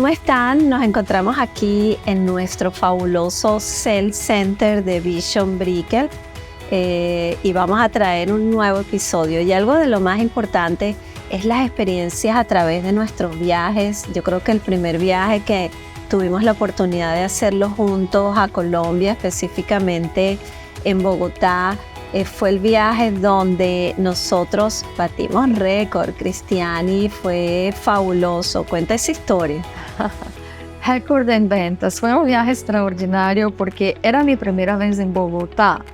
¿cómo están? Nos encontramos aquí en nuestro fabuloso Cell Center de Vision Brickell y vamos a traer un nuevo episodio. Y algo de lo más importante es las experiencias a través de nuestros viajes. Yo creo que el primer viaje que tuvimos la oportunidad de hacerlo juntos a Colombia, específicamente en Bogotá, fue el viaje donde nosotros batimos récord. Cristiani, fue fabuloso. Cuenta esa historia. Récord en ventas. Fue un viaje extraordinario porque era mi primera vez en Bogotá.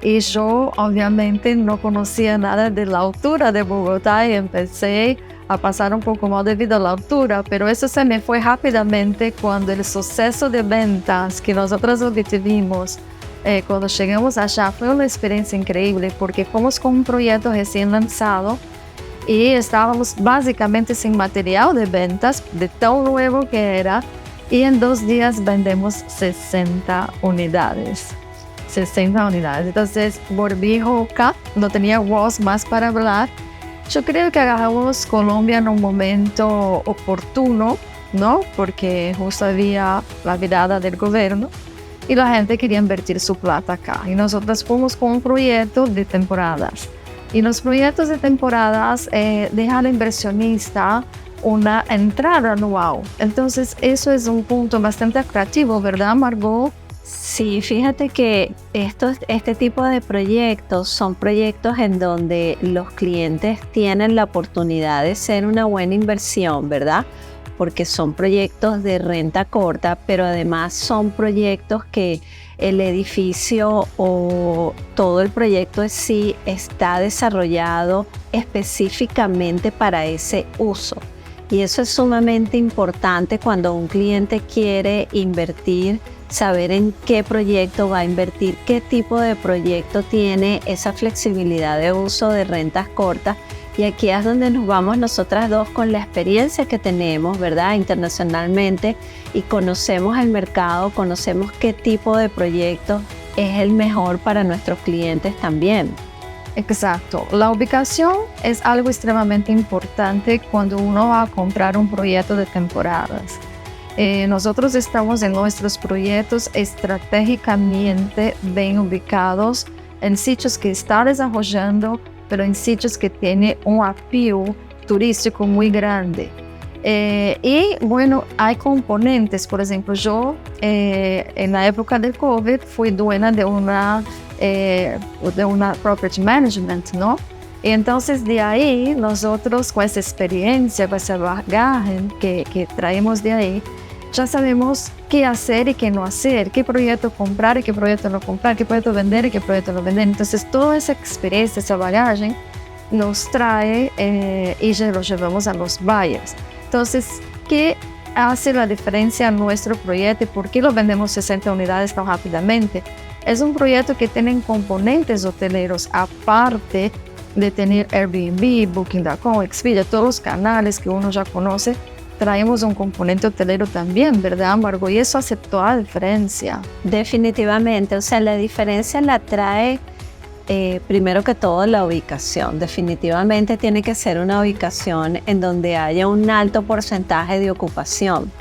Y yo obviamente no conocía nada de la altura de Bogotá y empecé a pasar un poco mal debido a la altura, pero eso se me fue rápidamente cuando el suceso de ventas que nosotros obtuvimos cuando llegamos allá fue una experiencia increíble porque fuimos con un proyecto recién lanzado y estábamos básicamente sin material de ventas, de tan nuevo que era, y en 2 días vendemos 60 unidades. 60 unidades. Entonces volví loca, no tenía voz más para hablar. Yo creo que agarramos Colombia en un momento oportuno, ¿no? Porque justo había la virada del gobierno y la gente quería invertir su plata acá. Y nosotros fuimos con un proyecto de temporadas. Y los proyectos de temporadas dejan al inversionista una entrada anual. Entonces eso es un punto bastante atractivo, ¿verdad, Margot? Sí, fíjate que este tipo de proyectos son proyectos en donde los clientes tienen la oportunidad de ser una buena inversión, ¿verdad? Porque son proyectos de renta corta, pero además son proyectos que el edificio o todo el proyecto en sí está desarrollado específicamente para ese uso. Y eso es sumamente importante cuando un cliente quiere invertir, saber en qué proyecto va a invertir, qué tipo de proyecto tiene esa flexibilidad de uso de rentas cortas. Y aquí es donde nos vamos nosotras dos con la experiencia que tenemos, ¿verdad? Internacionalmente, y conocemos el mercado, conocemos qué tipo de proyecto es el mejor para nuestros clientes también. Exacto. La ubicación es algo extremadamente importante cuando uno va a comprar un proyecto de temporadas. Nosotros estamos en nuestros proyectos estratégicamente bien ubicados en sitios que están desarrollando, pero en sitios que tienen un appeal turístico muy grande. Y bueno, hay componentes, por ejemplo, yo en la época del COVID fui dueña de una property management, ¿no? Y entonces de ahí nosotros con esa experiencia, con ese bagaje que traemos de ahí, ya sabemos qué hacer y qué no hacer, qué proyecto comprar y qué proyecto no comprar, qué proyecto vender y qué proyecto no vender. Entonces toda esa experiencia, esa bagaje nos trae y ya lo llevamos a los buyers. Entonces, ¿qué hace la diferencia en nuestro proyecto y por qué lo vendemos 60 unidades tan rápidamente? Es un proyecto que tiene componentes hoteleros aparte de tener Airbnb, Booking.com, Expedia, todos los canales que uno ya conoce. Traemos un componente hotelero también, ¿verdad, Margot? Y eso hace toda la diferencia. Definitivamente, o sea, la diferencia la trae primero que todo la ubicación. Definitivamente tiene que ser una ubicación en donde haya un alto porcentaje de ocupación.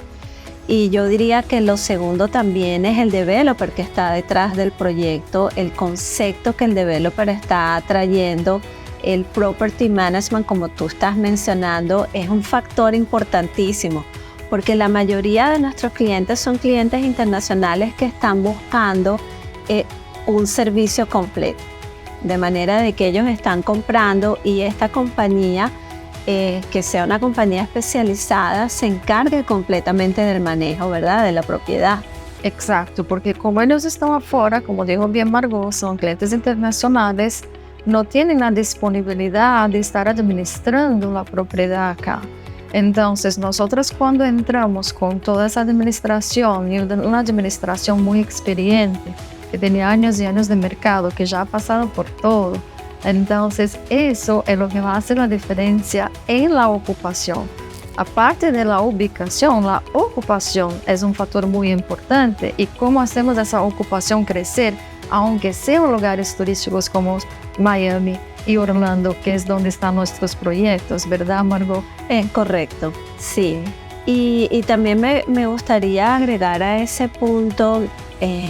Y yo diría que lo segundo también es el developer que está detrás del proyecto, el concepto que el developer está trayendo. El property management, como tú estás mencionando, es un factor importantísimo porque la mayoría de nuestros clientes son clientes internacionales que están buscando un servicio completo, de manera de que ellos están comprando y esta compañía, que sea una compañía especializada, se encargue completamente del manejo, ¿verdad?, de la propiedad. Exacto, porque como ellos están afuera, como dijo bien Margot, son clientes internacionales, no tienen la disponibilidad de estar administrando la propiedad acá. Entonces, nosotros cuando entramos con toda esa administración, y una administración muy experiente, que tiene años y años de mercado, que ya ha pasado por todo, entonces eso es lo que va a hacer la diferencia en la ocupación. Aparte de la ubicación, la ocupación es un factor muy importante y cómo hacemos esa ocupación crecer, aunque sean lugares turísticos como Miami y Orlando, que es donde están nuestros proyectos, ¿verdad, Margot? Correcto, sí. Y también me gustaría agregar a ese punto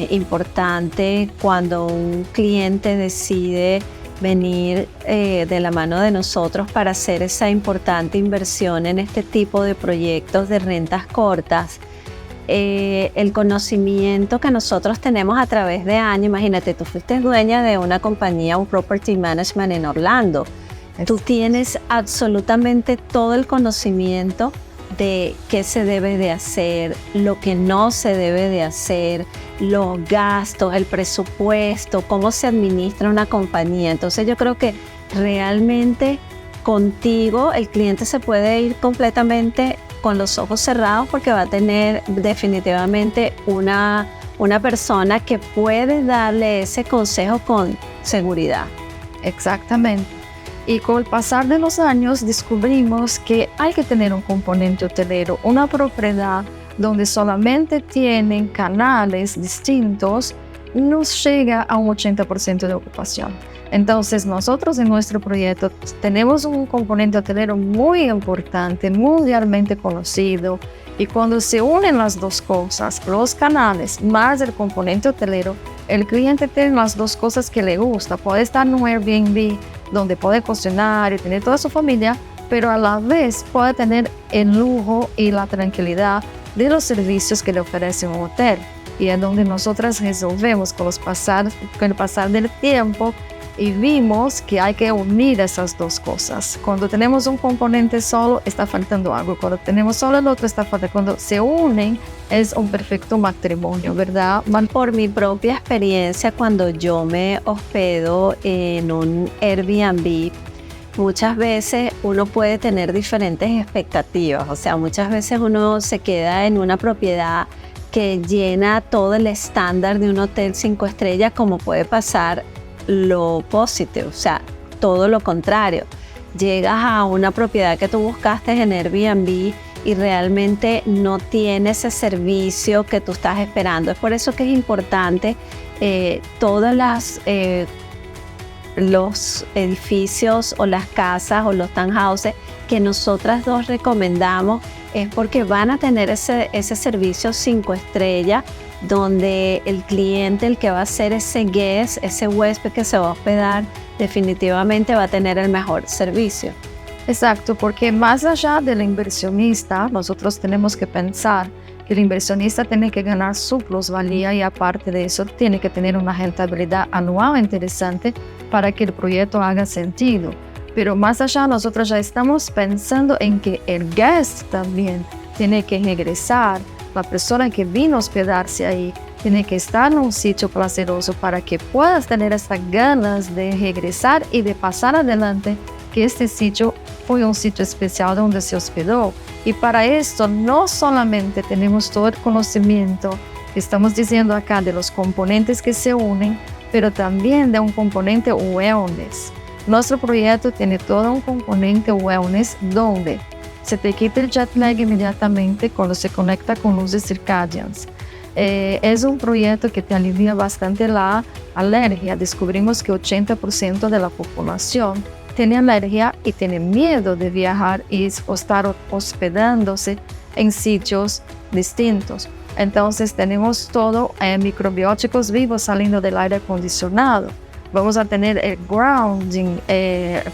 importante cuando un cliente decide venir de la mano de nosotros para hacer esa importante inversión en este tipo de proyectos de rentas cortas. El conocimiento que nosotros tenemos a través de años, imagínate, tú fuiste dueña de una compañía, un property management en Orlando. Tú tienes absolutamente todo el conocimiento de qué se debe de hacer, lo que no se debe de hacer, los gastos, el presupuesto, cómo se administra una compañía. Entonces yo creo que realmente contigo el cliente se puede ir completamente con los ojos cerrados porque va a tener definitivamente una persona que puede darle ese consejo con seguridad. Exactamente. Y con el pasar de los años descubrimos que hay que tener un componente hotelero, una propiedad donde solamente tienen canales distintos, nos llega a un 80% de ocupación. Entonces nosotros en nuestro proyecto tenemos un componente hotelero muy importante, mundialmente conocido, y cuando se unen las dos cosas, los canales más el componente hotelero, el cliente tiene las dos cosas que le gusta. Puede estar en un Airbnb donde puede cocinar y tener toda su familia, pero a la vez puede tener el lujo y la tranquilidad de los servicios que le ofrece un hotel. Y es donde nosotras resolvemos con el pasar del tiempo y vimos que hay que unir esas dos cosas. Cuando tenemos un componente solo, está faltando algo. Cuando tenemos solo el otro, está faltando. Cuando se unen, es un perfecto matrimonio, ¿verdad? Por mi propia experiencia, cuando yo me hospedo en un Airbnb, muchas veces uno puede tener diferentes expectativas. O sea, muchas veces uno se queda en una propiedad que llena todo el estándar de un hotel 5 estrellas, como puede pasar lo positivo, o sea, todo lo contrario. Llegas a una propiedad que tú buscaste en Airbnb y realmente no tiene ese servicio que tú estás esperando. Es por eso que es importante todas los edificios o las casas o los townhouses que nosotras dos recomendamos, es porque van a tener ese servicio 5 estrellas, donde el cliente, el que va a ser ese guest, ese huésped que se va a hospedar, definitivamente va a tener el mejor servicio. Exacto, porque más allá del inversionista, nosotros tenemos que pensar que el inversionista tiene que ganar su plusvalía y aparte de eso tiene que tener una rentabilidad anual interesante para que el proyecto haga sentido. Pero más allá, nosotros ya estamos pensando en que el guest también tiene que regresar. La persona que vino a hospedarse ahí tiene que estar en un sitio placeroso para que puedas tener esas ganas de regresar y de pasar adelante, que este sitio fue un sitio especial donde se hospedó. Y para esto no solamente tenemos todo el conocimiento que estamos diciendo acá de los componentes que se unen, pero también de un componente wellness. Nuestro proyecto tiene todo un componente wellness donde se te quita el jet lag inmediatamente cuando se conecta con luces circadianas. Es un proyecto que te alivia bastante la alergia. Descubrimos que 80% de la población tiene alergia y tiene miedo de viajar y estar hospedándose en sitios distintos. Entonces tenemos todo microbióticos vivos saliendo del aire acondicionado. Vamos a tener el grounding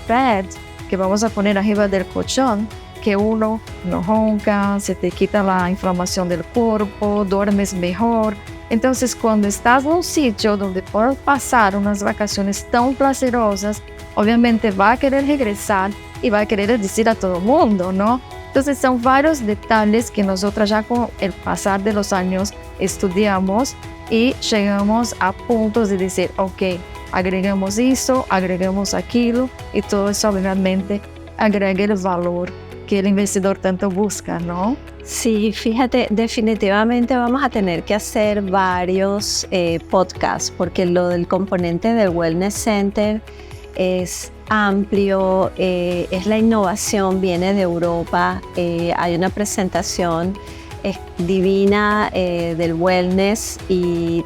pad que vamos a poner arriba del colchón, que uno no ronca, se te quita la inflamación del cuerpo, duermes mejor. Entonces, cuando estás en un sitio donde puedes pasar unas vacaciones tan placerosas, obviamente va a querer regresar y va a querer decir a todo el mundo, ¿no? Entonces, son varios detalles que nosotros ya con el pasar de los años estudiamos y llegamos a puntos de decir, ok, agregamos eso, agregamos aquello y todo eso realmente agrega el valor que el investidor tanto busca, ¿no? Sí, fíjate, definitivamente vamos a tener que hacer varios podcasts porque lo del componente del Wellness Center es amplio, es la innovación, viene de Europa, hay una presentación divina del wellness y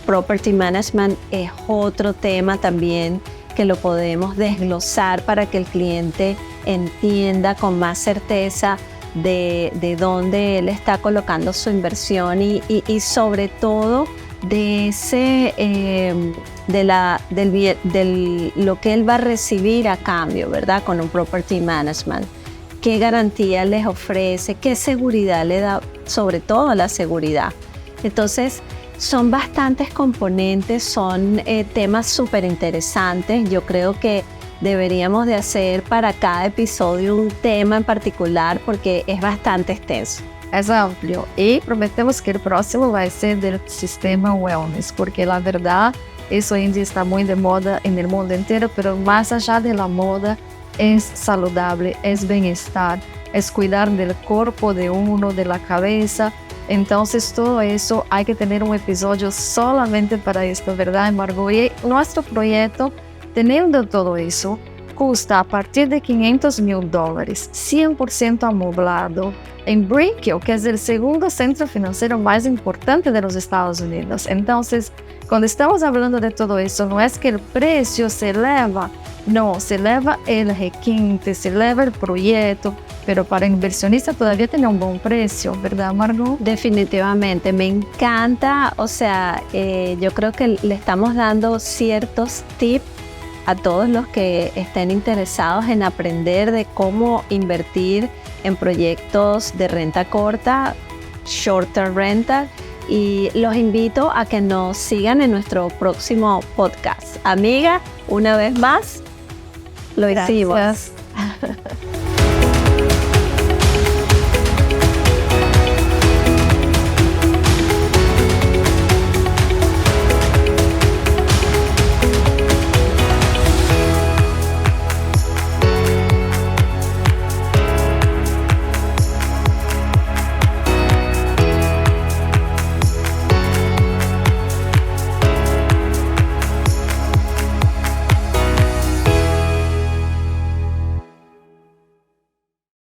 property management es otro tema también que lo podemos desglosar para que el cliente entienda con más certeza de dónde él está colocando su inversión y sobre todo de ese lo que él va a recibir a cambio, ¿verdad? Con un property management. ¿Qué garantía les ofrece? ¿Qué seguridad le da? Sobre todo la seguridad. Entonces, son bastantes componentes, son temas súper interesantes. Yo creo que deberíamos de hacer para cada episodio un tema en particular porque es bastante extenso. Es amplio y prometemos que el próximo va a ser del sistema wellness, porque la verdad, eso hoy en día está muy de moda en el mundo entero, pero más allá de la moda, es saludable, es bienestar, es cuidar del cuerpo de uno, de la cabeza. Entonces todo eso hay que tener un episodio solamente para esto, ¿verdad, Margot? Y nuestro proyecto, teniendo todo eso, cuesta a partir de $500,000, 100% amoblado, en Brickell, que es el segundo centro financiero más importante de los Estados Unidos. Entonces, cuando estamos hablando de todo eso, no es que el precio se eleva, no, se eleva el requinte, se eleva el proyecto, pero para inversionistas todavía tiene un buen precio, ¿verdad, Margot? Definitivamente, me encanta, o sea, yo creo que le estamos dando ciertos tips a todos los que estén interesados en aprender de cómo invertir en proyectos de renta corta, short term rental, y los invito a que nos sigan en nuestro próximo podcast. Amiga, una vez más, lo hicimos. Gracias.